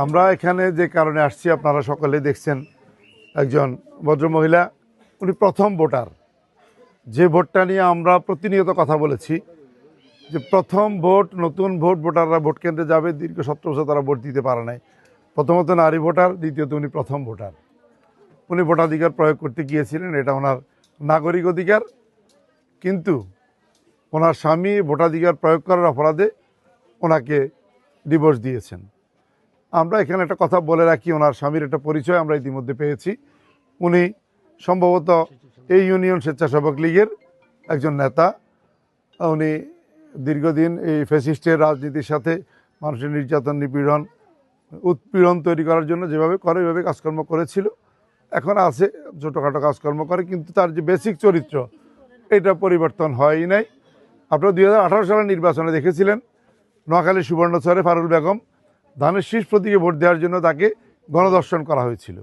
আমরা এখানে যে কারণে আসছি আপনারা সকলে দেখছেন, একজন ভদ্রমহিলা, উনি প্রথম ভোটার। যে ভোটটা নিয়ে আমরা প্রতিনিয়ত কথা বলেছি যে প্রথম ভোট, নতুন ভোটাররা ভোট কেন্দ্রে যাবে, দীর্ঘ 17 বছর তারা ভোট দিতে পারে নাই। প্রথমত নারী ভোটার, দ্বিতীয়ত উনি প্রথম ভোটার। উনি ভোটাধিকার প্রয়োগ করতে গিয়েছিলেন, এটা ওনার নাগরিক অধিকার। কিন্তু ওনার স্বামী ভোটাধিকার প্রয়োগ করার অপরাধে ওনাকে ডিভোর্স দিয়েছেন। আমরা এখানে একটা কথা বলে রাখি, ওনার স্বামীর একটা পরিচয় আমরা ইতিমধ্যে পেয়েছি। উনি সম্ভবত এই ইউনিয়ন স্বেচ্ছাসেবক লীগের একজন নেতা। উনি দীর্ঘদিন এই ফ্যাসিস্টের রাজনীতির সাথে মানুষের নির্যাতন, নিপীড়ন, উৎপীড়ন তৈরি করার জন্য যেভাবে করে ওইভাবে কাজকর্ম করেছিল। এখন আছে, ছোটোখাটো কাজকর্ম করে, কিন্তু তার যে বেসিক চরিত্র এটা পরিবর্তন হয়ই নাই। আপনারা 2018 সালের নির্বাচনে দেখেছিলেন, নোয়াখালী সুবর্ণচরে ফারুল বেগম ধানের শীষ প্রতীকে ভোট দেওয়ার জন্য তাকে গণধর্ষণ করা হয়েছিল।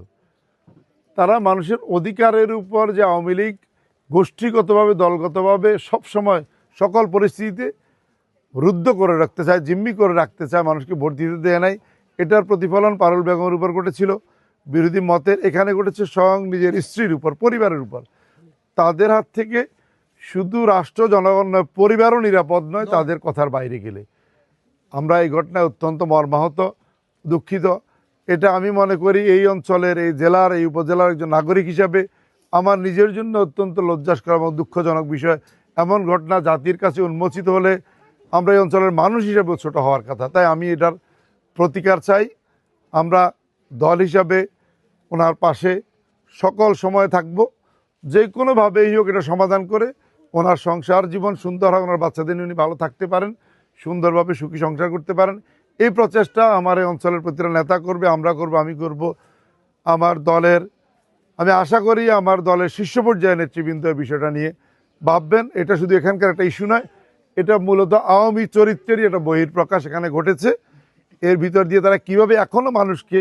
তারা মানুষের অধিকারের উপর যে আওয়ামী লীগ গোষ্ঠীগতভাবে, দলগতভাবে সবসময় সকল পরিস্থিতিতে রুদ্ধ করে রাখতে চায়, জিম্মি করে রাখতে চায়, মানুষকে ভোট দিতে দেয় নাই। এটার প্রতিফলন পারুল বেগমের উপর ঘটেছিল, বিরোধী মতের এখানে ঘটেছে, স্বয়ং নিজের স্ত্রীর উপর, পরিবারের উপর। তাদের হাত থেকে শুধু রাষ্ট্র, জনগণ নয়, পরিবারও নিরাপদ নয় তাদের কথার বাইরে গেলে। আমরা এই ঘটনায় অত্যন্ত মর্মাহত, দুঃখিত। এটা আমি মনে করি এই অঞ্চলের, এই জেলার, এই উপজেলার একজন নাগরিক হিসাবে আমার নিজের জন্য অত্যন্ত লজ্জাস্কর এবং দুঃখজনক বিষয়। এমন ঘটনা জাতির কাছে উন্মোচিত হলে আমরা এই অঞ্চলের মানুষ হিসাবে ছোট হওয়ার কথা। তাই আমি এটার প্রতিকার চাই। আমরা দল হিসাবে ওনার পাশে সকল সময় থাকব, যে কোনোভাবেই হোক এটা সমাধান করে ওনার সংসার জীবন সুন্দর হয়, ওনার বাচ্চাদের নিয়ে উনি ভালো থাকতে পারেন, সুন্দরভাবে সুখী সংসার করতে পারেন। এই প্রচেষ্টা আমার এই অঞ্চলের প্রতিটা নেতা করবে, আমরা করব, আমি করব। আমার দলের, আমি আশা করি আমার দলের শীর্ষ পর্যায়ের নেতৃবৃন্দ এই বিষয়টা নিয়ে ভাববেন। এটা শুধু এখানকার একটা ইস্যু নয়, এটা মূলত আওয়ামী চরিত্রেরই একটা বহিঃপ্রকাশ এখানে ঘটেছে। এর ভিতর দিয়ে তারা কীভাবে এখনও মানুষকে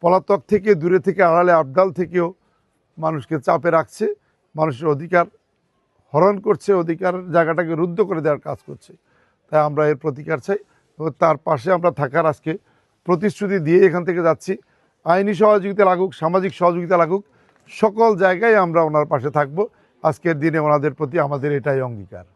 পলাতক থেকে, দূরে থেকে, আড়ালে আবডাল থেকেও মানুষকে চাপে রাখছে, মানুষের অধিকার হরণ করছে, অধিকারের জায়গাটাকে রুদ্ধ করে দেওয়ার কাজ করছে। তাই আমরা এর প্রতিকার চাই এবং তার পাশে আমরা থাকার আজকে প্রতিশ্রুতি দিয়ে এখান থেকে যাচ্ছি। আইনি সহযোগিতা লাগুক, সামাজিক সহযোগিতা লাগুক, সকল জায়গায় আমরা ওনার পাশে থাকব। আজকের দিনে ওনাদের প্রতি আমাদের এটাই অঙ্গীকার।